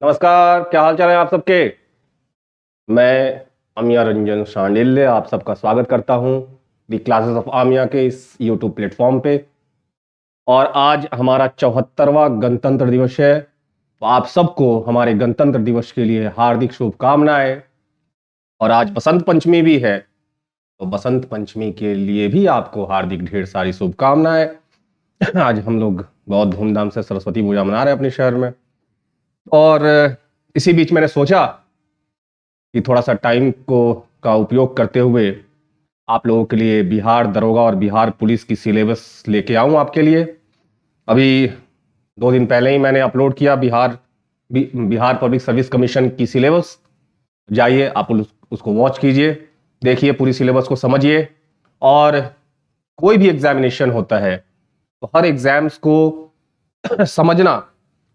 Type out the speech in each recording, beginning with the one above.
नमस्कार, क्या हाल चाल है आप सबके। मैं अमिया रंजन शांडिल्य आप सबका स्वागत करता हूं दी क्लासेस ऑफ आमिया के इस यूट्यूब प्लेटफॉर्म पे। और आज हमारा 74वां गणतंत्र दिवस है। तो आप सबको हमारे गणतंत्र दिवस के लिए हार्दिक शुभकामनाएं। और आज बसंत पंचमी भी है, तो बसंत पंचमी के लिए भी आपको हार्दिक ढेर सारी शुभकामनाएं। आज हम लोग बहुत धूमधाम से सरस्वती पूजा मना रहे हैं अपने शहर में। और इसी बीच मैंने सोचा कि थोड़ा सा टाइम को का उपयोग करते हुए आप लोगों के लिए बिहार दरोगा और बिहार पुलिस की सिलेबस लेके आऊं आपके लिए। अभी 2 दिन पहले ही मैंने अपलोड किया बिहार पब्लिक सर्विस कमीशन की सिलेबस। जाइए आप उसको वॉच कीजिए, देखिए पूरी सिलेबस को समझिए। और कोई भी एग्जामिनेशन होता है तो हर एग्जाम्स को समझना,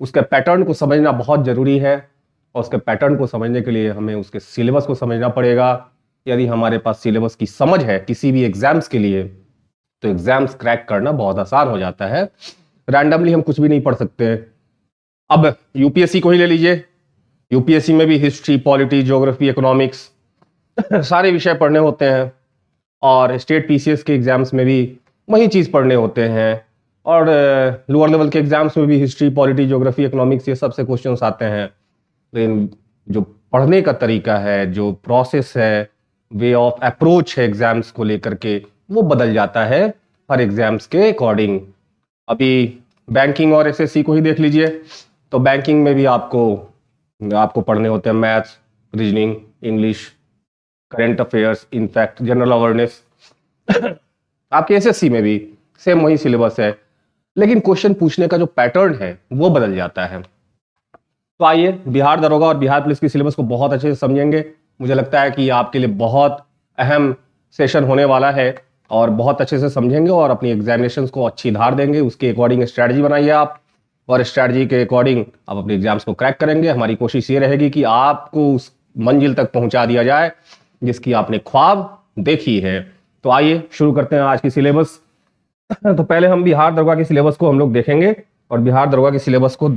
उसके पैटर्न को समझना बहुत जरूरी है। और उसके पैटर्न को समझने के लिए हमें उसके सिलेबस को समझना पड़ेगा। यदि हमारे पास सिलेबस की समझ है किसी भी एग्जाम्स के लिए, तो एग्जाम्स क्रैक करना बहुत आसान हो जाता है। रैंडमली हम कुछ भी नहीं पढ़ सकते। अब यूपीएससी को ही ले लीजिए। यूपीएससी में भी हिस्ट्री, पॉलिटी, ज्योग्राफी, इकोनॉमिक्स सारे विषय पढ़ने होते हैं। और स्टेट पीसीएस के एग्जाम्स में भी वही चीज पढ़ने होते हैं। और लोअर लेवल के एग्जाम्स में भी हिस्ट्री, पॉलिटी, ज्योग्राफी, इकोनॉमिक्स ये सबसे क्वेश्चंस आते हैं। लेकिन जो पढ़ने का तरीका है, जो प्रोसेस है, वे ऑफ अप्रोच है एग्जाम्स को लेकर के, वो बदल जाता है हर एग्जाम्स के अकॉर्डिंग। अभी बैंकिंग और एसएससी को ही देख लीजिए। तो बैंकिंग में भी आपको पढ़ने होते हैं maths, reasoning, English, current affairs, in fact general awareness. आपके एसएससी में भी सेम वही सिलेबस है, लेकिन क्वेश्चन पूछने का जो पैटर्न है वो बदल जाता है। तो आइए बिहार दरोगा और बिहार पुलिस की सिलेबस को बहुत अच्छे से समझेंगे। मुझे लगता है कि आपके लिए बहुत अहम सेशन होने वाला है और बहुत अच्छे से समझेंगे और अपनी एग्जामिनेशंस को अच्छी धार देंगे। उसके अकॉर्डिंग स्ट्रैटेजी बनाइए आप, और स्ट्रैटेजी के अकॉर्डिंग आप अपने एग्जाम्स को क्रैक करेंगे। हमारी कोशिश ये रहेगी कि आपको उस मंजिल तक पहुंचा दिया जाए जिसकी आपने ख्वाब देखी है। तो आइए शुरू करते हैं आज की सिलेबस। तो पहले हम बिहार दरोगा की सिलेबस को हम लोग देखेंगे, और बिहार दरोगा की सिलेबस को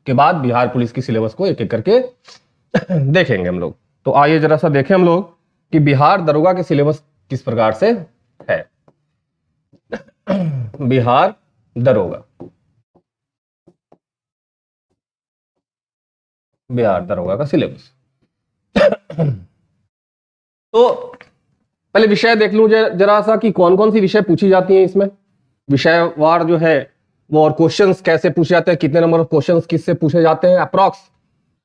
के बाद बिहार पुलिस की सिलेबस को एक एक करके देखेंगे हम लोग। तो आइए जरा सा देखें हम लोग कि बिहार दरोगा की सिलेबस किस प्रकार से है। बिहार दरोगा, बिहार दरोगा का सिलेबस। तो पहले विषय देख लूं जरा सा कि कौन कौन सी विषय पूछी जाती हैं इसमें। विषयवार जो है वो, और क्वेश्चंस कैसे पूछे जाते हैं, कितने नंबर ऑफ क्वेश्चंस किससे पूछे जाते हैं अप्रॉक्स।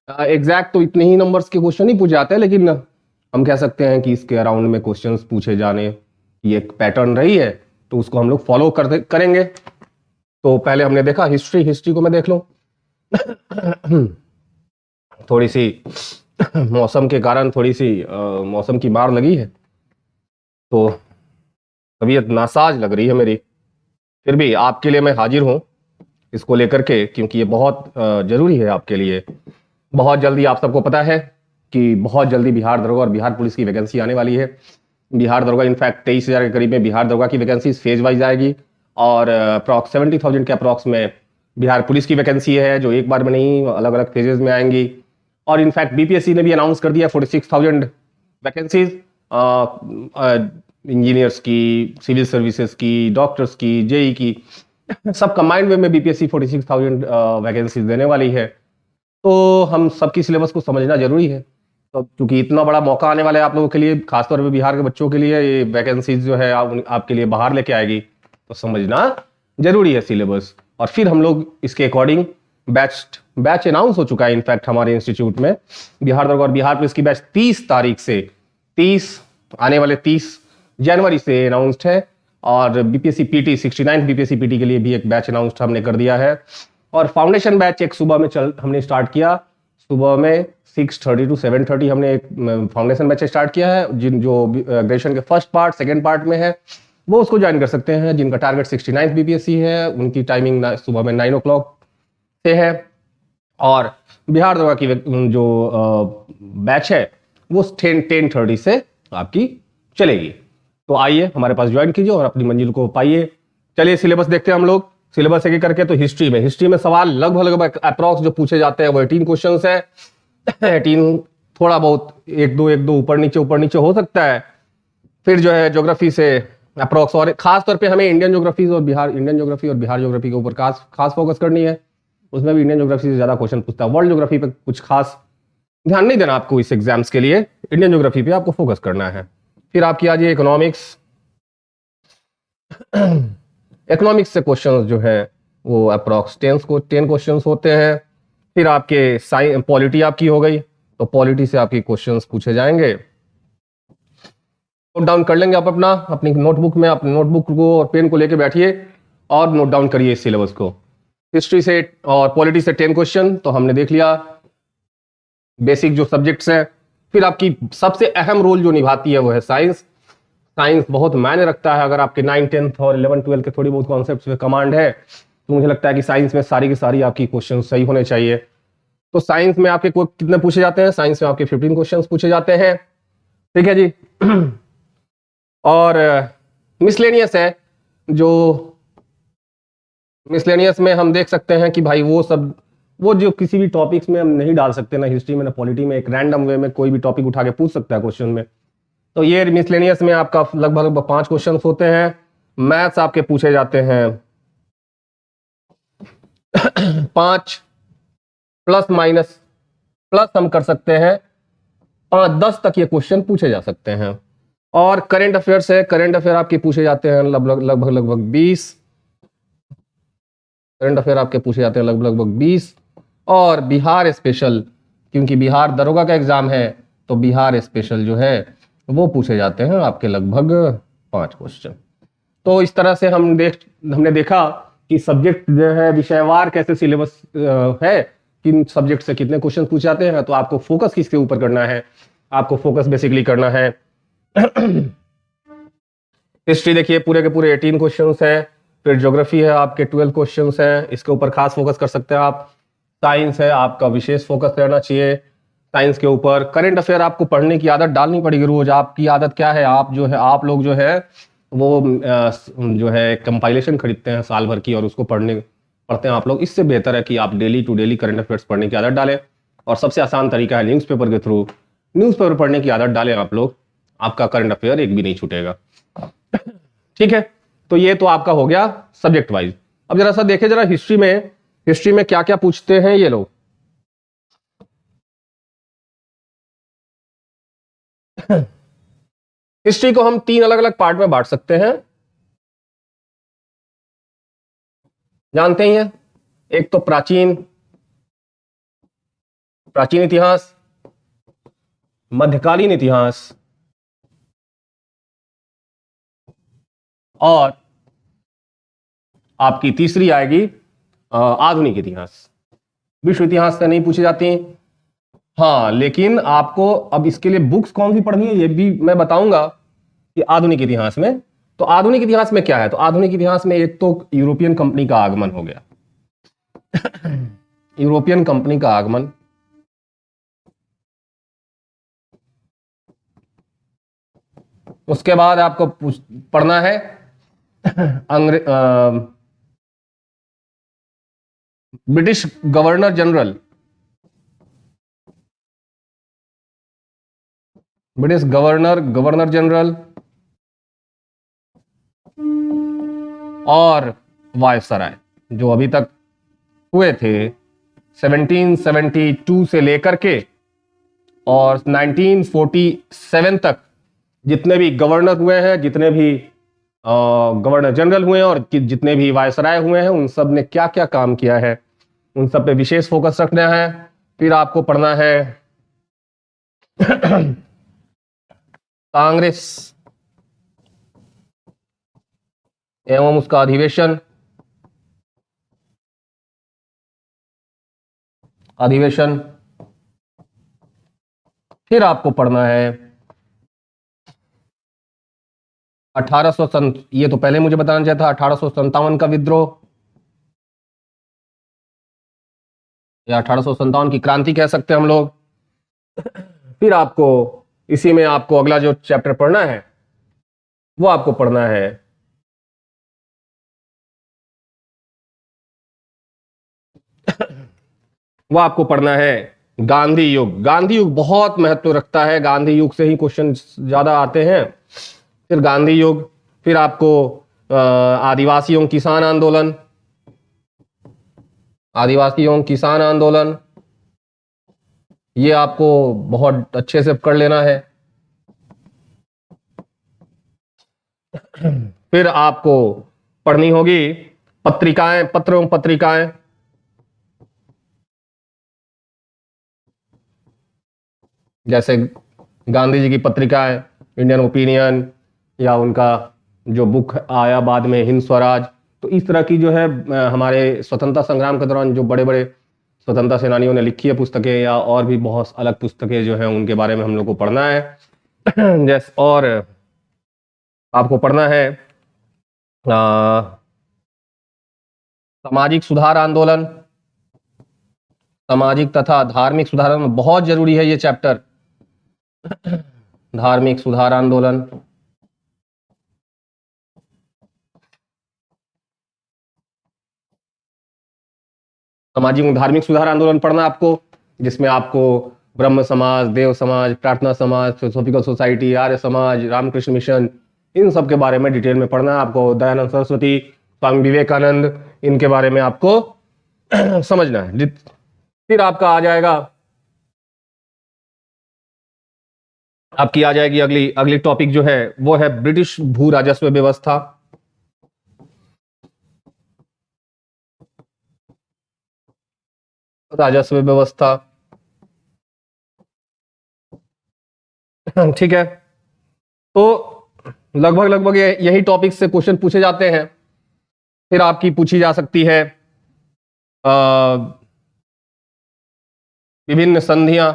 एग्जैक्ट तो इतने ही नंबर्स के क्वेश्चन ही पूछे जाते हैं, लेकिन हम कह सकते हैं कि इसके अराउंड में क्वेश्चंस पूछे जाने की एक पैटर्न रही है, तो उसको हम लोग फॉलो करेंगे। तो पहले हमने देखा हिस्ट्री को मैं देख लूं। थोड़ी सी मौसम के कारण थोड़ी सी मौसम की मार लगी है, तो तबीयत नासाज लग रही है मेरी। फिर भी आपके लिए मैं हाजिर हूं इसको लेकर के, क्योंकि ये बहुत जरूरी है आपके लिए। बहुत जल्दी आप सबको पता है कि बहुत जल्दी बिहार दरोगा और बिहार पुलिस की वैकेंसी आने वाली है। बिहार दरोगा इनफैक्ट 23,000 के करीब में बिहार दरोगा की वैकेंसी फेज वाइज आएगी, और अप्रॉक्स 70,000 के अप्रॉक्स में बिहार पुलिस की वैकेंसी है, जो एक बार में नहीं अलग अलग फेजेस में आएंगी। और इनफैक्ट बीपीएससी ने भी अनाउंस कर दिया 46,000 वैकेंसीज, इंजीनियर्स की, सिविल सर्विसेज की, डॉक्टर्स की, जेई की, सब कंबाइंड वे में बीपीएससी 46,000 वैकेंसीज देने वाली है। तो हम सबकी सिलेबस को समझना जरूरी है। तो क्योंकि इतना बड़ा मौका आने वाला है आप लोगों के लिए, खासतौर पे बिहार के बच्चों के लिए, ये वैकेंसीज जो है आपके लिए बाहर लेके आएगी, तो समझना जरूरी है सिलेबस। और फिर हम लोग इसके अकॉर्डिंग बैच अनाउंस हो चुका है इनफैक्ट हमारे इंस्टीट्यूट में। बिहार दरोगा और बिहार पुलिस की बैच 30 तारीख से, आने वाले 30 जनवरी से अनाउंस्ड है। और बीपीएससी पीटी 69 बीपीएससी पीटी के लिए भी एक बैच अनाउंस्ड हमने कर दिया है। और फाउंडेशन बैच एक सुबह में हमने स्टार्ट किया। सुबह में 6:30 to 7:30 हमने एक फाउंडेशन बैच स्टार्ट किया है। जो ग्रेजुएशन के फर्स्ट पार्ट, सेकेंड पार्ट में है, वो उसको ज्वाइन कर सकते हैं। जिनका टारगेट 69 बीपीएससी है, उनकी टाइमिंग सुबह में 9 o'clock से है। और बिहार दरोगा की जो बैच है वो 10:30 से आपकी चलेगी। तो आइए हमारे पास ज्वाइन कीजिए और अपनी मंजिल को पाइए। चलिए सिलेबस देखते हैं हम लोग। सिलेबस एक एक करके। तो हिस्ट्री में सवाल लगभग अप्रॉक्स जो पूछे जाते हैं वो 18 क्वेश्चन है। 18 थोड़ा बहुत एक दो ऊपर नीचे हो सकता है। फिर जो है ज्योग्राफी से अप्रॉक्स, और खास तौर पे हमें इंडियन ज्योग्राफी और बिहार ज्योग्राफी के ऊपर खास फोकस करनी है। उसमें भी इंडियन ज्योग्राफी से ज्यादा क्वेश्चन पूछता है। वर्ल्ड ज्योग्राफी पे कुछ खास ध्यान नहीं देना आपको इस एग्जाम्स के लिए, इंडियन ज्योग्राफी पे आपको फोकस करना है। फिर आपकी आ जाइए इकोनॉमिक्स। इकोनॉमिक्स से क्वेश्चंस जो है वो अप्रॉक्स 10 क्वेश्चंस होते हैं। फिर आपके पॉलिटी आपकी हो गई, तो पॉलिटी से आपके क्वेश्चंस पूछे जाएंगे। नोट डाउन कर लेंगे आप अपनी नोटबुक में, अपने नोटबुक को और पेन को लेके बैठिए और नोट डाउन करिए इस सिलेबस को। हिस्ट्री से और पॉलिटी से 10 क्वेश्चन तो हमने देख लिया, बेसिक जो सब्जेक्ट्स हैं। फिर आपकी सबसे अहम रोल जो निभाती है वो है साइंस। साइंस बहुत मायने रखता है। अगर आपके 9, 10 और 11, 12 के थोड़ी बहुत कॉन्सेप्ट्स पे कमांड है तो मुझे लगता है कि साइंस में सारी की सारी आपकी क्वेश्चन सही होने चाहिए। तो साइंस में आपके कितने पूछे जाते हैं? साइंस में आपके 15 क्वेश्चन पूछे जाते हैं। ठीक है जी। और मिसलेनियस है, जो मिसलेनियस में हम देख सकते हैं कि भाई वो जो किसी भी टॉपिक्स में हम नहीं डाल सकते ना हिस्ट्री में ना पॉलिटी में, एक रैंडम वे में कोई भी टॉपिक उठा के पूछ सकता है क्वेश्चन में। तो ये मिसलेनियस में आपका लगभग 5 क्वेश्चन होते हैं। मैथ्स आपके पूछे जाते हैं 5 प्लस माइनस प्लस हम कर सकते हैं 5, 10 तक ये क्वेश्चन पूछे जा सकते हैं। और करंट अफेयर्स है, करंट अफेयर आपके पूछे जाते हैं लगभग 20 करंट अफेयर आपके पूछे जाते हैं लगभग 20। और बिहार स्पेशल, क्योंकि बिहार दरोगा का एग्जाम है तो बिहार स्पेशल जो है वो पूछे जाते हैं आपके लगभग 5 क्वेश्चन। तो इस तरह से हमने देखा कि सब्जेक्ट जो है विषयवार कैसे सिलेबस है, किन सब्जेक्ट से कितने क्वेश्चन पूछे जाते हैं। तो आपको फोकस किसके ऊपर करना है? आपको फोकस बेसिकली करना है हिस्ट्री देखिए पूरे के पूरे 18 क्वेश्चंस है। फिर ज्योग्राफी है आपके 12 क्वेश्चंस है, इसके ऊपर खास फोकस कर सकते हैं आप। साइंस है आपका विशेष फोकस रहना चाहिए साइंस के ऊपर। करंट अफेयर आपको पढ़ने की आदत डालनी पड़ेगी रोज। आपकी आदत क्या है? आप लोग जो है वो जो है कंपाइलेशन खरीदते हैं साल भर की और उसको पढ़ते हैं आप लोग। इससे बेहतर है कि आप daily to daily current affairs पढ़ने की आदत डालें। और सबसे आसान तरीका है न्यूज़पेपर के थ्रू न्यूज़पेपर पढ़ने की आदत डालें आप लोग, आपका करंट अफेयर एक भी नहीं छूटेगा। ठीक है, तो ये तो आपका हो गया सब्जेक्ट वाइज। अब जरा सा देखें जरा हिस्ट्री में क्या क्या पूछते हैं ये लोग। हिस्ट्री को हम 3 अलग अलग पार्ट में बांट सकते हैं, जानते ही हैं। एक तो प्राचीन इतिहास, मध्यकालीन इतिहास और आपकी तीसरी आएगी आधुनिक इतिहास। विश्व इतिहास से नहीं पूछी जाती। हाँ, लेकिन आपको अब इसके लिए बुक्स कौन सी पढ़नी है ये भी मैं बताऊंगा कि आधुनिक इतिहास में। तो आधुनिक इतिहास में क्या है? तो आधुनिक इतिहास में एक तो यूरोपियन कंपनी का आगमन हो गया यूरोपियन कंपनी का आगमन, उसके बाद आपको पढ़ना है British governor general, governor general और वायसराय जो अभी तक हुए थे 1772 से लेकर के और 1947 तक जितने भी गवर्नर हुए हैं, जितने भी गवर्नर जनरल हुए हैं और जितने भी वायसराय हुए हैं, उन सब ने क्या क्या काम किया है उन सब पे विशेष फोकस रखना है। फिर आपको पढ़ना है कांग्रेस एवं उसका अधिवेशन। फिर आपको पढ़ना है 1800 ये तो पहले मुझे बताना चाहिए था, 1857 का विद्रोह या 1857 की क्रांति कह सकते हैं हम लोग। फिर आपको इसी में आपको अगला जो चैप्टर पढ़ना है वो आपको पढ़ना है वो आपको पढ़ना है गांधी युग। गांधी युग बहुत महत्व रखता है, गांधी युग से ही क्वेश्चन ज्यादा आते हैं। फिर गांधी युग, फिर आपको आदिवासियों किसान आंदोलन, आदिवासियों किसान आंदोलन, ये आपको बहुत अच्छे से कर लेना है। फिर आपको पढ़नी होगी पत्रिकाएं, पत्र एवं पत्रिकाएं, जैसे गांधी जी की पत्रिकाएं, इंडियन ओपिनियन, या उनका जो बुक आया बाद में हिंद स्वराज। तो इस तरह की जो है हमारे स्वतंत्रता संग्राम के दौरान जो बड़े बड़े स्वतंत्रता सेनानियों ने लिखी है पुस्तकें, या और भी बहुत अलग पुस्तकें जो हैं उनके बारे में हम लोग को पढ़ना है। जैसे और आपको पढ़ना है सामाजिक सुधार आंदोलन, सामाजिक तथा धार्मिक सुधार आंदोलन, बहुत जरूरी है ये चैप्टर। धार्मिक सुधार आंदोलन, सामाजिक धार्मिक सुधार आंदोलन पढ़ना आपको, जिसमें आपको ब्रह्म समाज, देव समाज, प्रार्थना समाज, philosophical society, Arya Samaj, Ramakrishna mission, इन सब के बारे में डिटेल में पढ़ना है आपको। दयानंद सरस्वती, स्वामी विवेकानंद, इनके बारे में आपको समझना है। फिर आपका आ जाएगा, आपकी आ जाएगी अगली अगली टॉपिक जो है वो है ब्रिटिश भू राजस्व व्यवस्था। राजस्व व्यवस्था, ठीक है। तो लगभग लगभग यही टॉपिक से क्वेश्चन पूछे जाते हैं। फिर आपकी पूछी जा सकती है विभिन्न संधियां,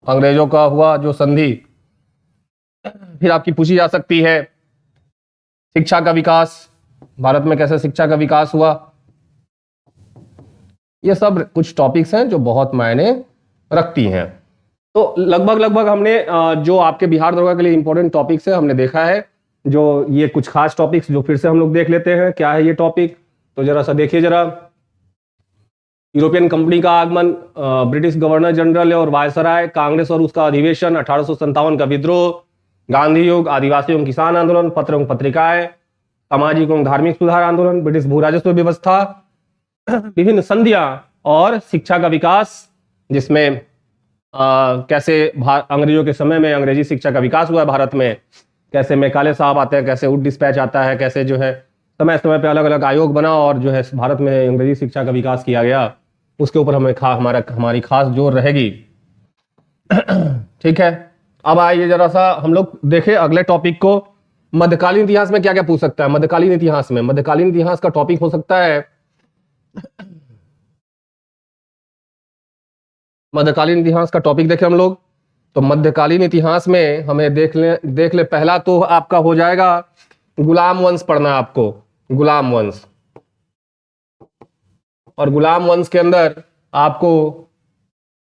अंग्रेजों का हुआ जो संधि। फिर आपकी पूछी जा सकती है शिक्षा का विकास, भारत में कैसे शिक्षा का विकास हुआ। ये सब कुछ टॉपिक्स हैं जो बहुत मायने रखती हैं। तो लगभग लगभग हमने जो आपके बिहार दरोगा के लिए इंपॉर्टेंट टॉपिक्स है हमने देखा है। जो ये कुछ खास टॉपिक्स जो फिर से हम लोग देख लेते हैं, क्या है ये टॉपिक, तो जरा सा देखिए जरा। यूरोपियन कंपनी का आगमन, ब्रिटिश गवर्नर जनरल और वायसराय, कांग्रेस और उसका अधिवेशन, 1857 का विद्रोह, गांधी युग, आदिवासी एवं किसान आंदोलन, पत्र एवं पत्रिकाएं, सामाजिक एवं धार्मिक सुधार आंदोलन, ब्रिटिश भू राजस्व व्यवस्था, विभिन्न संधियां और शिक्षा का विकास, जिसमें कैसे अंग्रेजों के समय में अंग्रेजी शिक्षा का विकास हुआ है भारत में, कैसे मैकाले साहब आते हैं, कैसे वुड डिस्पैच आता है, कैसे जो है समय समय पे अलग अलग आयोग बना और जो है भारत में अंग्रेजी शिक्षा का विकास किया गया, उसके ऊपर हमें हमारी खास जोर रहेगी। ठीक है, अब आइए जरा सा हम लोग देखें अगले टॉपिक को। मध्यकालीन इतिहास में क्या क्या पूछ सकता है। मध्यकालीन इतिहास में, मध्यकालीन इतिहास का टॉपिक हो सकता है, मध्यकालीन इतिहास का टॉपिक देखें हम लोग। तो मध्यकालीन इतिहास में हमें देख ले पहला तो आपका हो जाएगा गुलाम वंश पढ़ना आपको, गुलाम वंश। और गुलाम वंश के अंदर आपको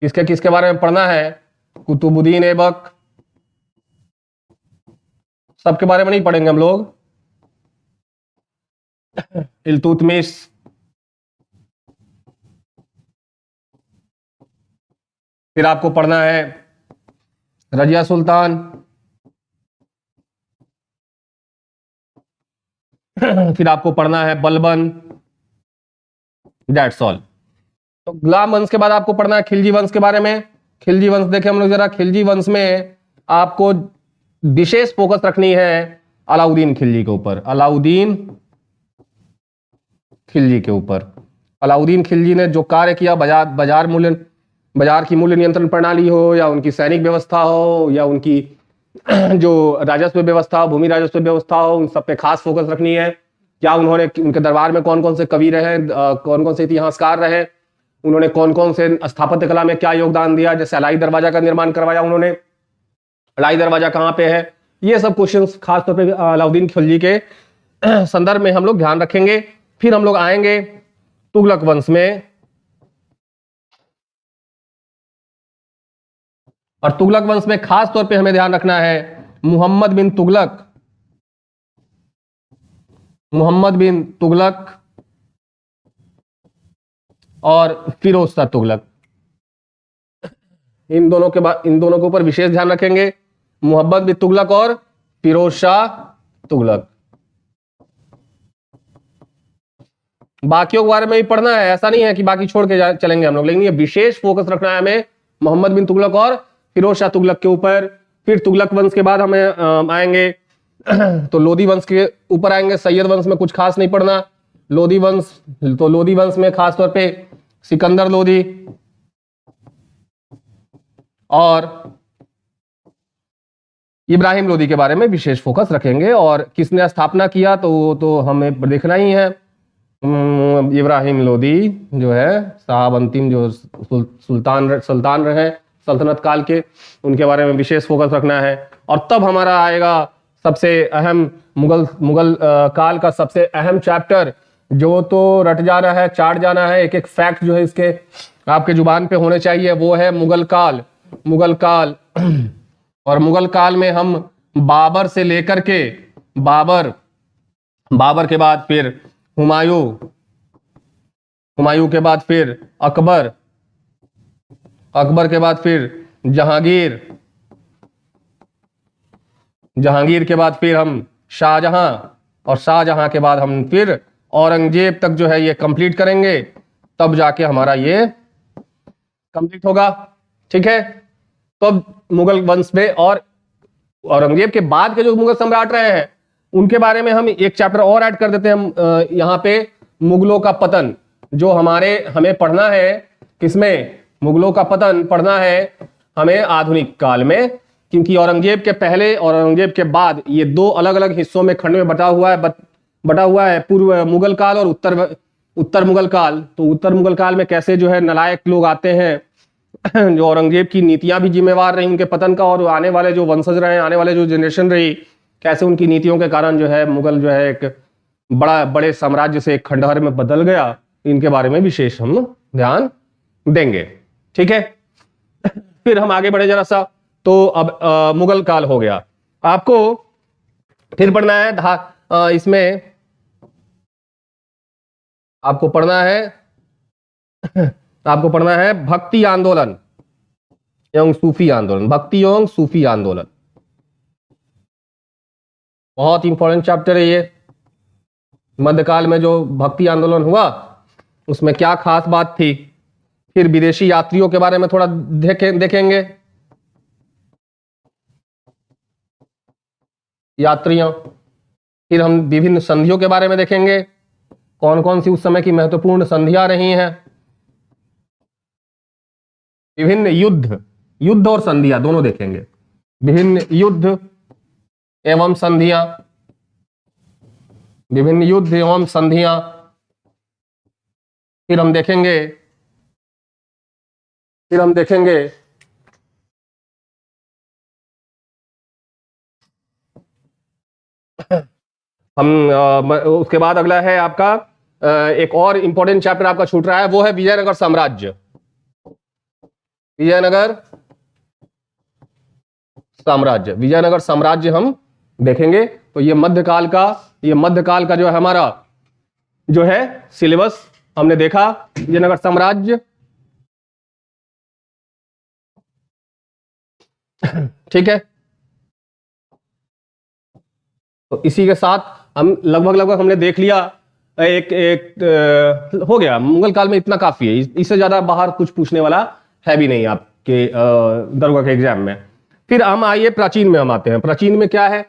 किसके किसके बारे में पढ़ना है, कुतुबुद्दीन ऐबक, सबके बारे में नहीं पढ़ेंगे हम लोग, इल्तुतमिश, फिर आपको पढ़ना है रजिया सुल्तान, फिर आपको पढ़ना है बलबन, दैट्स ऑल। तो गुलाम वंश के बाद आपको पढ़ना है खिलजी वंश के बारे में। खिलजी वंश देखें हम लोग जरा। खिलजी वंश में आपको विशेष फोकस रखनी है अलाउद्दीन खिलजी के ऊपर, अलाउद्दीन खिलजी के ऊपर। अलाउद्दीन खिलजी ने जो कार्य किया, बाजार की मूल्य नियंत्रण प्रणाली हो, या उनकी सैनिक व्यवस्था हो, या उनकी जो राजस्व व्यवस्था, भूमि राजस्व व्यवस्था हो, उन सब पे खास फोकस रखनी है। क्या उन्होंने, उनके दरबार में कौन कौन से कवि रहे, कौन कौन से इतिहासकार रहे, उन्होंने कौन कौन से स्थापत्य कला में क्या योगदान दिया, जैसे अलाई दरवाजा का निर्माण करवाया उन्होंने, अलाई दरवाजा कहाँ पे है, ये सब क्वेश्चन खासतौर पर अलाउद्दीन खिलजी के संदर्भ में हम लोग ध्यान रखेंगे। फिर हम लोग आएंगे तुगलक वंश में, और तुगलक वंश में खास तौर पे हमें ध्यान रखना है मुहम्मद बिन तुगलक, मोहम्मद बिन तुगलक और फिरोज शाह तुगलक। इन दोनों के ऊपर विशेष ध्यान रखेंगे, मोहम्मद बिन तुगलक और फिरोज शाह तुगलक। बाकियों के बारे में भी पढ़ना है, ऐसा नहीं है कि बाकी छोड़ के चलेंगे हम लोग, लेकिन ये विशेष फोकस रखना है हमें मोहम्मद बिन तुगलक और फिरोज शाह तुगलक के ऊपर। फिर तुगलक वंश के बाद हमें आएंगे तो लोधी वंश के ऊपर आएंगे। सैयद वंश में कुछ खास नहीं पढ़ना। लोधी वंश, तो लोधी वंश में खासतौर पे सिकंदर लोधी और इब्राहिम लोधी के बारे में विशेष फोकस रखेंगे। और किसने स्थापना किया तो हमें देखना ही है। इब्राहिम लोधी जो है साहब अंतिम जो सुल्तान रहे सल्तनत काल के, उनके बारे में विशेष फोकस रखना है। और तब हमारा आएगा सबसे अहम मुगल काल का सबसे अहम चैप्टर, जो तो रट जाना है, चाट जाना है, एक एक फैक्ट जो है इसके आपके जुबान पे होने चाहिए, वो है मुगल काल। और मुगल काल में हम बाबर से लेकर के बाबर के बाद फिर हुमायूं के बाद फिर अकबर के बाद फिर जहांगीर के बाद फिर हम शाहजहां, और शाहजहां के बाद हम फिर औरंगजेब तक जो है ये कंप्लीट करेंगे, तब जाके हमारा ये कंप्लीट होगा। ठीक है, तो मुगल वंश में और औरंगजेब के बाद के जो मुगल सम्राट रहे हैं उनके बारे में हम एक चैप्टर और ऐड कर देते हैं यहाँ पे, मुगलों का पतन, जो हमें पढ़ना है। किसमें? मुगलों का पतन पढ़ना है हमें आधुनिक काल में, क्योंकि औरंगजेब के पहले और औरंगजेब के बाद ये दो अलग अलग हिस्सों में खंड में बटा हुआ है, पूर्व मुगल काल और उत्तर मुगल काल। तो उत्तर मुगल काल में कैसे जो है नालायक लोग आते हैं, जो औरंगजेब की नीतियां भी जिम्मेवार रही उनके पतन का, और आने वाले जो वंशज रहे, आने वाले जो जनरेशन रही, कैसे उनकी नीतियों के कारण जो है मुगल जो है एक बड़े साम्राज्य से एक खंडहर में बदल गया। इनके बारे में विशेष हम ध्यान देंगे। ठीक है, फिर हम आगे बढ़े जरा सा। तो अब मुगल काल हो गया, आपको फिर पढ़ना है इसमें आपको पढ़ना है भक्ति आंदोलन एवं सूफी आंदोलन। भक्ति एवं सूफी आंदोलन बहुत इंपॉर्टेंट चैप्टर है ये। मध्यकाल में जो भक्ति आंदोलन हुआ उसमें क्या खास बात थी। फिर विदेशी यात्रियों के बारे में थोड़ा देखेंगे। यात्रियों, फिर हम विभिन्न संधियों के बारे में देखेंगे, कौन कौन सी उस समय की महत्वपूर्ण संधियां रही हैं। विभिन्न युद्ध और संधियां दोनों देखेंगे। विभिन्न युद्ध एवं संधियां, फिर हम देखेंगे उसके बाद अगला है आपका एक और इंपॉर्टेंट चैप्टर आपका छूट रहा है, वो है विजयनगर साम्राज्य। विजयनगर साम्राज्य हम देखेंगे। तो ये मध्यकाल का जो है हमारा जो है सिलेबस हमने देखा, विजयनगर साम्राज्य। ठीक है, तो इसी के साथ हम लगभग हमने देख लिया। हो गया, मुगल काल में इतना काफी है, इससे ज्यादा बाहर कुछ पूछने वाला है भी नहीं आपके दरोगा के एग्जाम में। फिर हम आइए प्राचीन में, हम आते हैं प्राचीन में क्या है।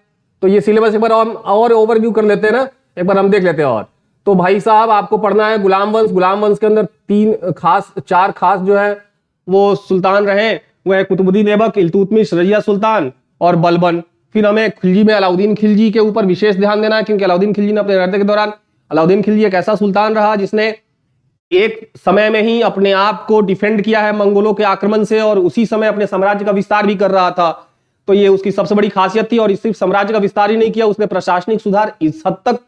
तो ये सिलेबस एक बार हम और ओवरव्यू कर लेते हैं ना, एक बार हम देख लेते हैं। और तो भाई साहब आपको पढ़ना है गुलाम वंश के अंदर चार खास जो है वो सुल्तान रहे, वो है कुतुबुद्दीन ऐबक, इल्तुतमिश, रजिया सुल्तान और बलबन। फिर हमें खिलजी में अलाउद्दीन खिलजी के ऊपर विशेष ध्यान देना है, क्योंकि अलाउद्दीन खिलजी ने अपने राज्य के दौरान, अलाउद्दीन खिलजी एक ऐसा सुल्तान रहा जिसने एक समय में ही अपने आप को डिफेंड किया है मंगोलों के आक्रमण से, और उसी समय अपने साम्राज्य का विस्तार भी कर रहा था। तो ये उसकी सबसे बड़ी खासियत थी। और सिर्फ साम्राज्य का विस्तार ही नहीं किया, उसने प्रशासनिक सुधार इस हद तक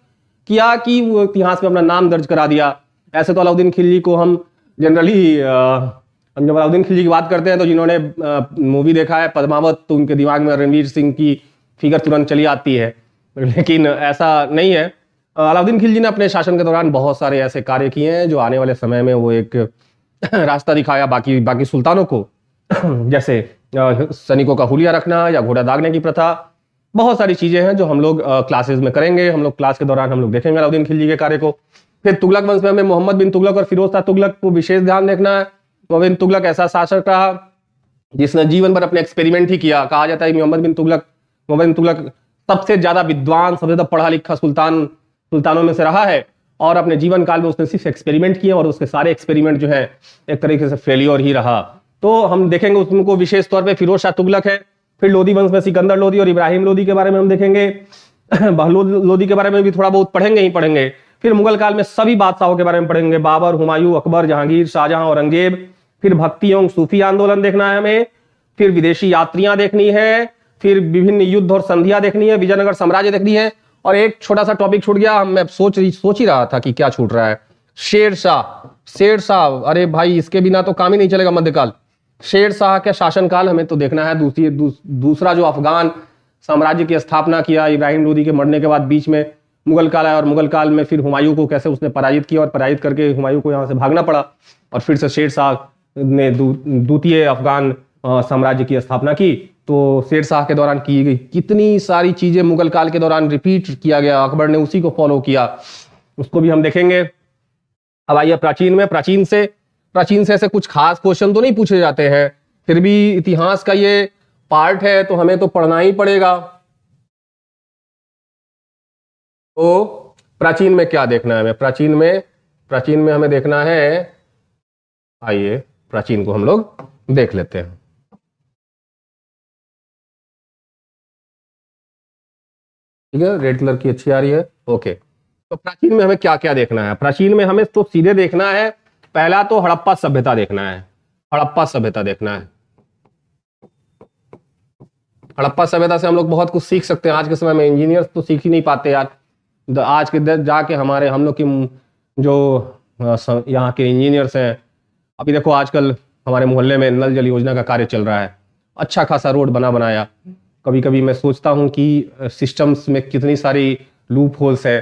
किया कि वो इतिहास में अपना नाम दर्ज करा दिया। ऐसे तो अलाउद्दीन खिलजी को हम जनरली हम जब अलाउद्दीन खिलजी की बात करते हैं तो जिन्होंने मूवी देखा है पद्मावत, तो उनके दिमाग में रणवीर सिंह की फिगर तुरंत चली आती है, लेकिन ऐसा नहीं है। अलाउद्दीन खिलजी ने अपने शासन के दौरान बहुत सारे ऐसे कार्य किए हैं जो आने वाले समय में वो एक रास्ता दिखाया बाकी बाकी सुल्तानों को। जैसे सैनिकों का हुलिया रखना या घोड़ा दागने की प्रथा, बहुत सारी चीजें हैं जो हम लोग क्लासेस में करेंगे। हम लोग क्लास के दौरान हम लोग देखेंगे अलाउद्दीन खिलजी के कार्य को। फिर तुगलक वंश में हमें मोहम्मद बिन तुगलक और फिरोज शाह तुगलक को विशेष ध्यान देखना है। मोहम्मद बिन तुगलक ऐसा शासक रहा जिसने जीवन भर अपने एक्सपेरिमेंट ही किया। कहा जाता है कि मोहम्मद बिन तुगलक सबसे ज्यादा विद्वान, सबसे ज्यादा पढ़ा लिखा सुल्तानों में से रहा है, और अपने जीवन काल में उसने सिर्फ एक्सपेरिमेंट किए और उसके सारे एक्सपेरिमेंट जो है एक तरीके से फेलियर ही रहा। तो हम देखेंगे उनको विशेष तौर पे फिरोज शाह तुगलक है। फिर लोदी वंश में सिकंदर लोदी और इब्राहिम लोदी के बारे में हम देखेंगे। बहलोद लोदी के बारे में भी थोड़ा बहुत पढ़ेंगे ही पढ़ेंगे। फिर मुगल काल में सभी बादशाहों के बारे में पढ़ेंगे, बाबर, हुमायूं, अकबर, जहांगीर, शाहजहां, औरंगजेब। फिर भक्ति एवं सूफी आंदोलन देखना है हमें। फिर विदेशी यात्रियां देखनी है। फिर विभिन्न युद्ध और संधियां देखनी है। विजयनगर साम्राज्य देखनी है। और एक छोटा सा टॉपिक छूट गया, मैं सोच ही रहा था कि क्या छूट रहा है। शेर शाह, अरे भाई इसके बिना तो काम ही नहीं चलेगा मध्यकाल। शेर शाह का शासनकाल हमें तो देखना है। दूसरा जो अफगान साम्राज्य की स्थापना किया इब्राहिम लोदी के मरने के बाद, बीच में मुगल काल आया और मुगल काल में फिर हुमायूं को कैसे उसने पराजित किया और पराजित करके हुमायूं को यहाँ से भागना पड़ा और फिर से शेर शाह ने द्वितीय अफगान साम्राज्य की स्थापना की। तो शेर शाह के दौरान की गई कितनी सारी चीजें मुगल काल के दौरान रिपीट किया गया, अकबर ने उसी को फॉलो किया, उसको भी हम देखेंगे। अब आइए प्राचीन से ऐसे कुछ खास क्वेश्चन तो नहीं पूछे जाते हैं, फिर भी इतिहास का ये पार्ट है तो हमें तो पढ़ना ही पड़ेगा। तो प्राचीन में क्या देखना है हमें? प्राचीन में हमें देखना है, आइए प्राचीन को हम लोग देख लेते हैं। ठीक है, रेड कलर की अच्छी आ रही है, ओके। तो प्राचीन में हमें क्या क्या देखना है? प्राचीन में हमें तो सीधे देखना है, पहला तो हड़प्पा सभ्यता देखना है। हड़प्पा सभ्यता देखना है। हड़प्पा सभ्यता से हम लोग बहुत कुछ सीख सकते हैं। आज के समय में इंजीनियर्स तो सीख ही नहीं पाते यार। आज के जाके हम लोग की जो यहाँ के इंजीनियर्स हैं, अभी देखो आजकल हमारे मोहल्ले में नल जल योजना का कार्य चल रहा है, अच्छा खासा रोड बनाया। कभी कभी मैं सोचता हूँ कि सिस्टम्स में कितनी सारी लूप होल्स है,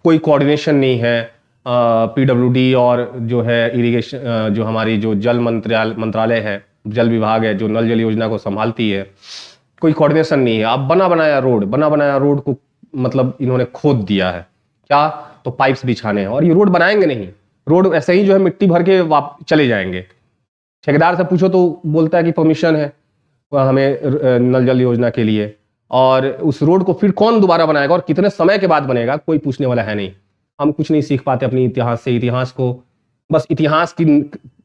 कोई कोऑर्डिनेशन नहीं है। पीडब्ल्यूडी और जो है इरिगेशन, जो हमारी जो जल मंत्रालय है, जल विभाग है जो नल जल योजना को संभालती है, कोई कोऑर्डिनेशन नहीं है। अब बना बनाया रोड को मतलब इन्होंने खोद दिया है, क्या तो पाइप्स बिछाने हैं, और ये रोड बनाएंगे नहीं, रोड ऐसे ही जो है मिट्टी भर के चले जाएंगे। ठेकेदार से पूछो तो बोलता है कि परमिशन है हमें नल जल योजना के लिए, और उस रोड को फिर कौन दोबारा बनाएगा और कितने समय के बाद बनेगा, कोई पूछने वाला है नहीं। हम कुछ नहीं सीख पाते अपनी इतिहास से। इतिहास को बस इतिहास की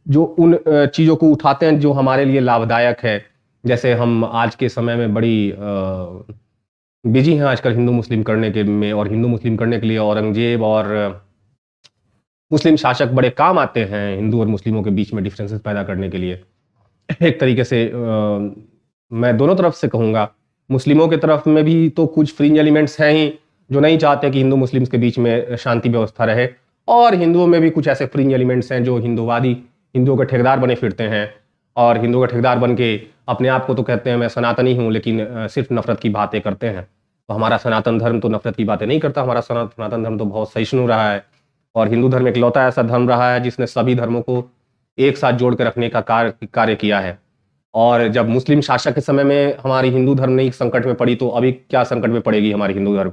जो उन चीज़ों को उठाते हैं जो हमारे लिए लाभदायक है। जैसे हम आज के समय में बड़ी बिजी हैं आजकल हिंदू मुस्लिम करने के में, और हिंदू मुस्लिम करने के लिए औरंगजेब और मुस्लिम शासक बड़े काम आते हैं हिंदू और मुस्लिमों के बीच में डिफरेंसेस पैदा करने के लिए। एक तरीके से मैं दोनों तरफ से कहूँगा, मुस्लिमों की तरफ में भी तो कुछ फ्रिंज एलिमेंट्स हैं ही जो नहीं चाहते कि हिंदू मुस्लिम्स के बीच में शांति व्यवस्था रहे, और हिंदुओं में भी कुछ ऐसे फ्रिंज एलिमेंट्स हैं जो हिंदूवादी, हिंदुओं के ठेकेदार बने फिरते हैं, और हिंदुओं के ठेकेदार बन के अपने आप को तो कहते हैं मैं सनातनी हूँ, लेकिन सिर्फ नफरत की बातें करते हैं। तो हमारा सनातन धर्म तो नफरत की बातें नहीं करता, हमारा सनातन धर्म तो बहुत सहिष्णु रहा है, और हिंदू धर्म इकलौता ऐसा धर्म रहा है जिसने सभी धर्मों को एक साथ जोड़ कर रखने का कार्य किया है। और जब मुस्लिम शासक के समय में हमारी हिंदू धर्म नहीं संकट में पड़ी, तो अभी क्या संकट में पड़ेगी हमारी हिंदू धर्म?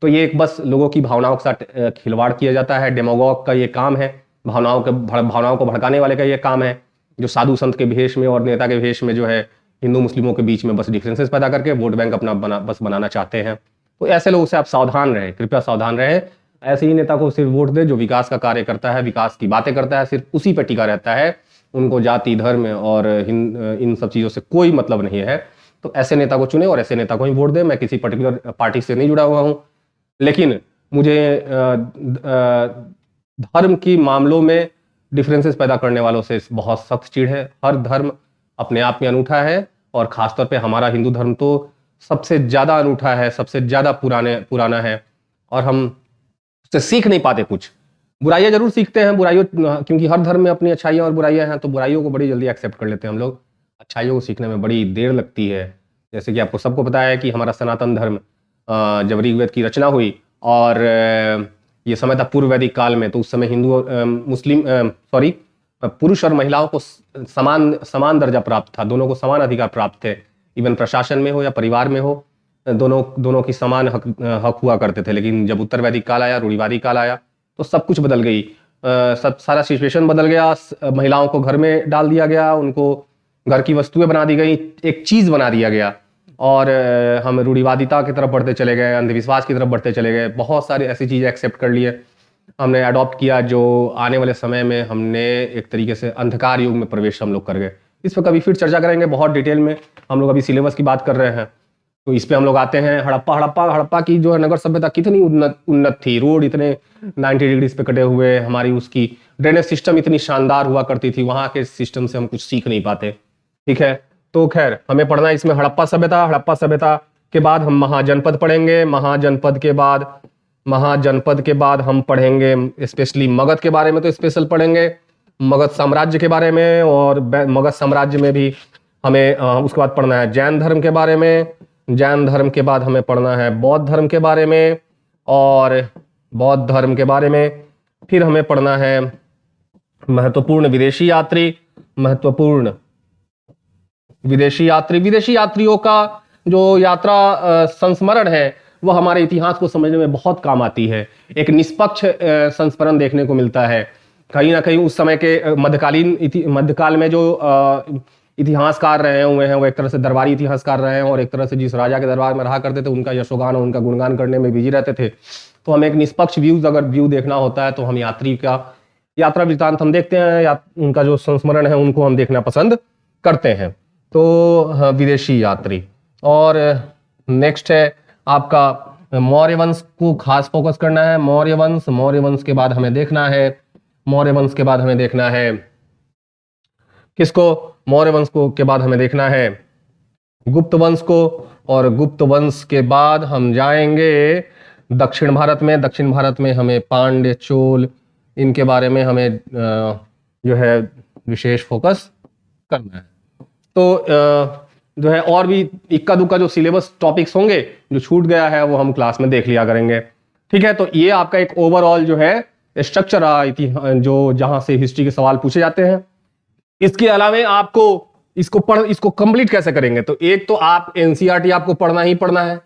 तो ये एक बस लोगों की भावनाओं के साथ खिलवाड़ किया जाता है। डेमागोग का ये काम है, भावनाओं को भड़काने वाले का ये काम है, जो साधु संत के भेष में और नेता के भेष में जो है हिंदू मुस्लिमों के बीच में बस डिफरेंसेस पैदा करके वोट बैंक अपना बनाना चाहते हैं। तो ऐसे लोगों से आप सावधान रहें, कृपया सावधान रहें। ऐसे ही नेता को सिर्फ वोट दे जो विकास का कार्य करता है, विकास की बातें करता है, सिर्फ उसी पर टिका रहता है। उनको जाति, धर्म और इन सब चीज़ों से कोई मतलब नहीं है। तो ऐसे नेता को चुने और ऐसे नेता को ही वोट दे। मैं किसी पर्टिकुलर पार्टी से नहीं जुड़ा हुआ हूँ, लेकिन मुझे धर्म की मामलों में डिफरेंसेस पैदा करने वालों से बहुत सख्त चिढ़ है। हर धर्म अपने आप में अनूठा है, और ख़ासतौर पे हमारा हिंदू धर्म तो सबसे ज़्यादा अनूठा है, सबसे ज़्यादा पुराना है, और हम उससे सीख नहीं पाते कुछ। बुराइयाँ जरूर सीखते हैं, क्योंकि हर धर्म में अपनी अच्छाइयाँ और बुराइयाँ हैं, तो बुराइयों को बड़ी जल्दी एक्सेप्ट कर लेते हैं हम लोग। अच्छाइयों को सीखने में बड़ी देर लगती है। जैसे कि आपको सबको पता है कि हमारा सनातन धर्म जब ऋग्वेद की रचना हुई और ये समय था पूर्व वैदिक काल में, तो उस समय हिंदू मुस्लिम सॉरी पुरुष और महिलाओं को समान समान दर्जा प्राप्त था, दोनों को समान अधिकार प्राप्त थे, इवन प्रशासन में हो या परिवार में हो, दोनों की समान हक हुआ करते थे। लेकिन जब उत्तर वैदिक काल आया, रूढ़िवादी काल आया, तो सब कुछ बदल गई, सब सारा सिचुएशन बदल गया। महिलाओं को घर में डाल दिया गया, उनको घर की वस्तुएं बना दी गई, एक चीज बना दिया गया, और हम रूढ़िवादिता की तरफ बढ़ते चले गए, अंधविश्वास की तरफ बढ़ते चले गए, बहुत सारी ऐसी चीजें एक्सेप्ट कर लिए, हमने अडॉप्ट किया, जो आने वाले समय में हमने एक तरीके से अंधकार युग में प्रवेश हम लोग कर गए। इस पर कभी फिर चर्चा करेंगे बहुत डिटेल में, हम लोग अभी सिलेबस की बात कर रहे हैं, तो इस पे हम लोग आते हैं। हड़प्पा की जो है नगर सभ्यता कितनी उन्नत थी, रोड इतने 90 डिग्रीज पे कटे हुए, हमारी उसकी ड्रेनेज सिस्टम इतनी शानदार हुआ करती थी, वहां के सिस्टम से हम कुछ सीख नहीं पाते। ठीक है, तो खैर हमें पढ़ना है इसमें हड़प्पा सभ्यता के बाद हम महाजनपद पढ़ेंगे, महाजनपद के बाद हम पढ़ेंगे स्पेशली मगध के बारे में, तो स्पेशल पढ़ेंगे मगध साम्राज्य के बारे में, और मगध साम्राज्य में भी हमें उसके बाद पढ़ना है जैन धर्म के बारे में, जैन धर्म के बाद हमें पढ़ना है बौद्ध धर्म के बारे में, और बौद्ध धर्म के बारे में फिर हमें पढ़ना है महत्वपूर्ण विदेशी यात्रियों का जो यात्रा संस्मरण है, वह हमारे इतिहास को समझने में बहुत काम आती है। एक निष्पक्ष संस्मरण देखने को मिलता है। कहीं ना कहीं उस समय के मध्यकाल में जो इतिहासकार रहे हुए हैं, वो एक तरह से दरबारी इतिहासकार रहे हैं, और एक तरह से जिस राजा के दरबार में रहा करते थे उनका यशोगान और उनका गुणगान करने में बिजी रहते थे। तो हमें एक निष्पक्ष अगर व्यू देखना होता है, तो हम यात्रा वृत्तांत हम देखते हैं, या उनका जो संस्मरण है उनको हम देखना पसंद करते हैं। तो विदेशी यात्री, और नेक्स्ट है आपका मौर्य वंश को खास फोकस करना है। मौर्य वंश के बाद हमें देखना है किसको? मौर्य वंश को के बाद हमें देखना है गुप्त वंश को, और गुप्त वंश के बाद हम जाएंगे दक्षिण भारत में हमें पांड्य, चोल, इनके बारे में हमें जो है विशेष फोकस करना है। तो जो है और भी इक्का दुक्का जो सिलेबस टॉपिक्स होंगे जो छूट गया है, वो हम क्लास में देख लिया करेंगे। ठीक है, तो ये आपका एक ओवरऑल जो है स्ट्रक्चर रहा, जो जहां से हिस्ट्री के सवाल पूछे जाते हैं। इसके अलावा आपको इसको कंप्लीट कैसे करेंगे? तो एक तो आप एनसीईआरटी आपको पढ़ना ही पढ़ना है,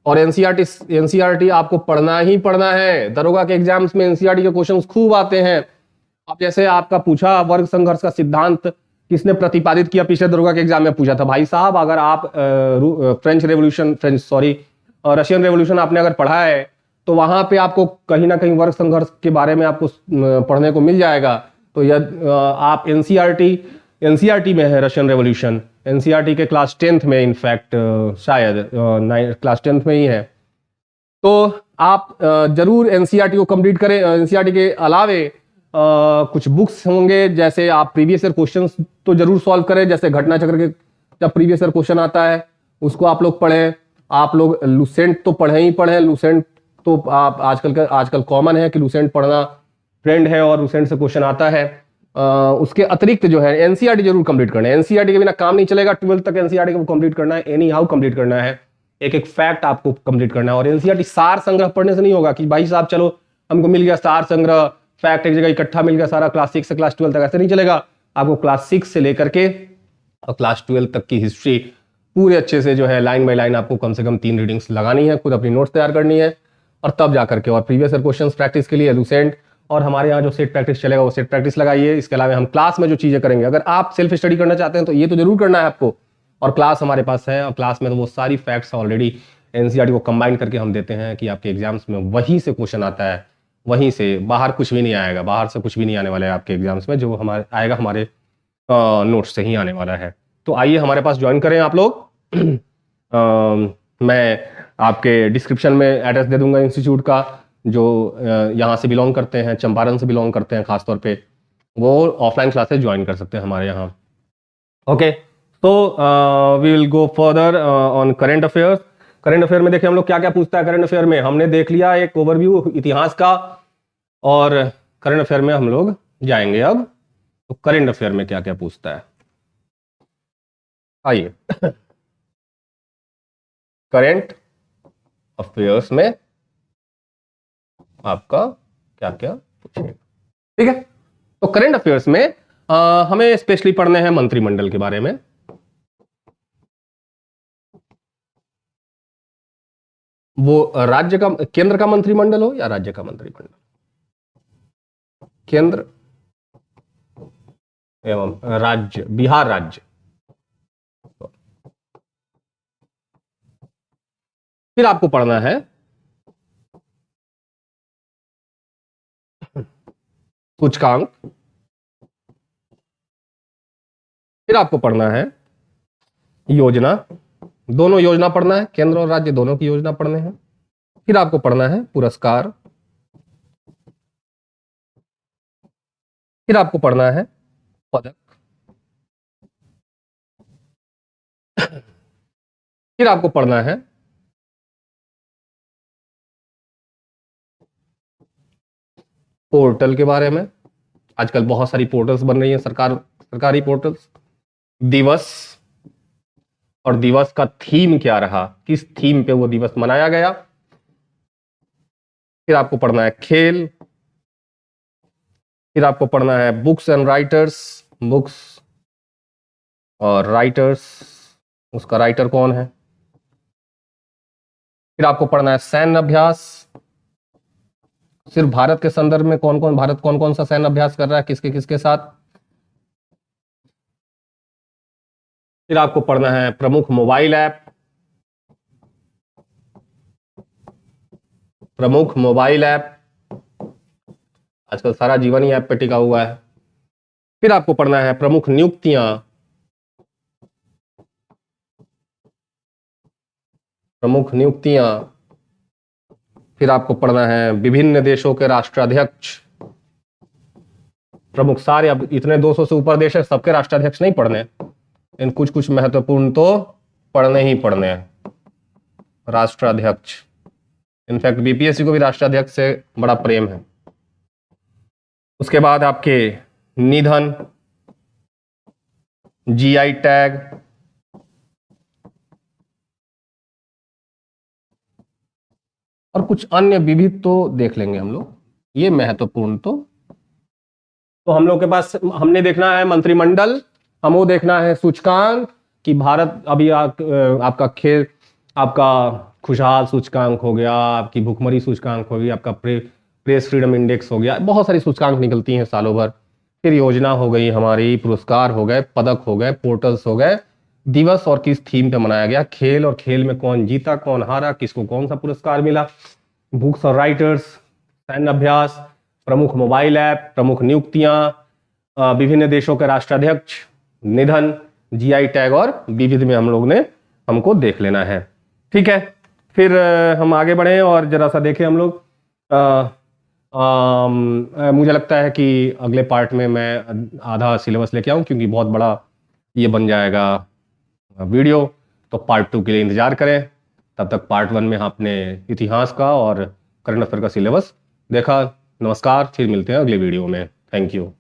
और एनसीईआरटी आपको पढ़ना ही पढ़ना है। दरोगा के एग्जाम्स में एनसीईआरटी के क्वेश्चंस खूब आते हैं। अब जैसे आपका पूछा वर्ग संघर्ष का सिद्धांत किसने प्रतिपादित किया, पिछले दरोगा के एग्जाम में पूछा था। भाई साहब, अगर आप रशियन रेवोल्यूशन आपने अगर पढ़ा है, तो वहां पे आपको कहीं ना कहीं वर्ग संघर्ष के बारे में आपको पढ़ने को मिल जाएगा। तो यदि आप एनसीईआरटी में है रशियन रेवोल्यूशन, एनसीईआरटी के क्लास 10th में, इनफैक्ट शायद क्लास 10th में ही है, तो आप जरूर एनसीईआरटी को कंप्लीट करें। एनसीईआरटी के अलावे कुछ बुक्स होंगे, जैसे आप प्रीवियस ईयर क्वेश्चंस तो जरूर सॉल्व करें, जैसे घटना चक्र के जब प्रीवियस ईयर क्वेश्चन आता है उसको आप लोग पढ़ें। आप लोग लूसेंट तो पढ़े ही पढ़े, लूसेंट तो आप आजकल कॉमन है कि लूसेंट पढ़ना ट्रेंड है और लूसेंट से क्वेश्चन आता है। उसके अतिरिक्त जो है एनसीईआरटी जरूर कंप्लीट करना है। एनसीईआरटी के बिना काम नहीं चलेगा, 12th तक एनसीईआरटी को कंप्लीट करना है, एनी हाउ कंप्लीट करना है। एक फैक्ट आपको कंप्लीट करना है, और एनसीईआरटी सार संग्रह पढ़ने से नहीं होगा कि भाई साहब चलो हमको मिल गया सार संग्रह, फैक्ट एक जगह इकट्ठा मिल गया सारा, क्लास 6 से क्लास 12 तक, ऐसे नहीं चलेगा। आपको क्लास 6 से लेकर के और क्लास 12 तक की हिस्ट्री पूरे अच्छे से जो है लाइन बाय लाइन आपको कम से कम 3 रीडिंग्स लगानी है, खुद अपनी नोट्स तैयार करनी है, और तब जाकर के और प्रीवियस ईयर क्वेश्चंस प्रैक्टिस के लिए लूसेंट, और हमारे यहाँ जो सेट प्रैक्टिस चलेगा वो सेट प्रैक्टिस लगाइए। इसके अलावा हम क्लास में जो चीजें करेंगे, अगर आप सेल्फ स्टडी करना चाहते हैं तो ये तो जरूर करना है आपको, और क्लास हमारे पास है, और क्लास में तो वो सारी फैक्ट्स ऑलरेडी एनसीईआरटी को कंबाइन करके हम देते हैं कि आपके एग्जाम्स में वहीं से क्वेश्चन आता है, वहीं से, बाहर कुछ भी नहीं आएगा, बाहर से कुछ भी नहीं आने वाला है आपके एग्जाम्स में, जो हमारे आएगा हमारे नोट्स से ही आने वाला है। तो आइए हमारे पास ज्वाइन करें आप लोग। मैं आपके डिस्क्रिप्शन में एड्रेस दे दूंगा इंस्टीट्यूट का, जो यहाँ से बिलोंग करते हैं, चंपारण से बिलोंग करते हैं खासतौर पे, वो ऑफलाइन क्लासेस ज्वाइन कर सकते हैं हमारे यहाँ। ओके, तो we will go further on current affairs. Current affair में देखिए हम लोग क्या क्या पूछता है। करेंट अफेयर में हमने देख लिया एक ओवरव्यू इतिहास का, और करेंट अफेयर में हम लोग जाएंगे अब। तो करेंट अफेयर में क्या क्या पूछता है, आइए। करेंट अफेयर्स में आपका क्या क्या पूछेगा। ठीक है, तो करंट अफेयर्स में हमें स्पेशली पढ़ने हैं मंत्रिमंडल के बारे में। वो राज्य का, केंद्र का मंत्रिमंडल हो या राज्य का मंत्रिमंडल, केंद्र एवं राज्य, बिहार राज्य। फिर आपको पढ़ना है सूचकांक। फिर आपको पढ़ना है योजना, दोनों योजना पढ़ना है, केंद्र और राज्य दोनों की योजना पढ़ने हैं। फिर आपको पढ़ना है पुरस्कार। फिर आपको पढ़ना है पदक। फिर आपको पढ़ना है पोर्टल के बारे में। आजकल बहुत सारी पोर्टल्स बन रही हैं, सरकारी पोर्टल्स। दिवस, और दिवस का थीम क्या रहा, किस थीम पे वो दिवस मनाया गया। फिर आपको पढ़ना है खेल। फिर आपको पढ़ना है बुक्स एंड राइटर्स, बुक्स और राइटर्स, उसका राइटर कौन है। फिर आपको पढ़ना है सैन्य अभ्यास, सिर्फ भारत के संदर्भ में भारत कौन कौन सा सैन्य अभ्यास कर रहा है, किसके किसके साथ। फिर आपको पढ़ना है प्रमुख मोबाइल ऐप, प्रमुख मोबाइल ऐप, आजकल सारा जीवन ही ऐप पे टिका हुआ है। फिर आपको पढ़ना है प्रमुख नियुक्तियां, प्रमुख नियुक्तियां। फिर आपको पढ़ना है विभिन्न देशों के राष्ट्राध्यक्ष, प्रमुख सारे, अब इतने 200 से ऊपर देश है, सबके राष्ट्राध्यक्ष नहीं पढ़ने, इन कुछ कुछ महत्वपूर्ण तो पढ़ने ही पढ़ने हैं। राष्ट्राध्यक्ष, इनफैक्ट बीपीएससी को भी राष्ट्राध्यक्ष से बड़ा प्रेम है। उसके बाद आपके निधन, जीआई टैग, और कुछ अन्य विविध तो देख लेंगे हम लोग, ये महत्वपूर्ण तो हम लोग के पास, हमने देखना है मंत्रिमंडल, हमको देखना है सूचकांक कि भारत अभी आपका खेल, आपका खुशहाल सूचकांक हो गया, आपकी भुखमरी सूचकांक हो गई, आपका प्रेस फ्रीडम इंडेक्स हो गया, बहुत सारी सूचकांक निकलती हैं सालों भर। फिर योजना हो गई हमारी, पुरस्कार हो गए, पदक हो गए, पोर्टल्स हो गए, दिवस और किस थीम पे मनाया गया, खेल और खेल में कौन जीता कौन हारा, किसको कौन सा पुरस्कार मिला, बुक्स और राइटर्स, सैन्य अभ्यास, प्रमुख मोबाइल ऐप, प्रमुख नियुक्तियां, विभिन्न देशों के राष्ट्राध्यक्ष, निधन, जीआई टैग और विविध में हमको देख लेना है। ठीक है, फिर हम आगे बढ़े और जरा सा देखें हम लोग। मुझे लगता है कि अगले पार्ट में मैं आधा सिलेबस लेके आऊं, क्योंकि बहुत बड़ा ये बन जाएगा वीडियो, तो पार्ट 2 के लिए इंतजार करें। तब तक पार्ट 1 में आपने इतिहास का और करंट अफेयर का सिलेबस देखा। नमस्कार, फिर मिलते हैं अगले वीडियो में। Thank you.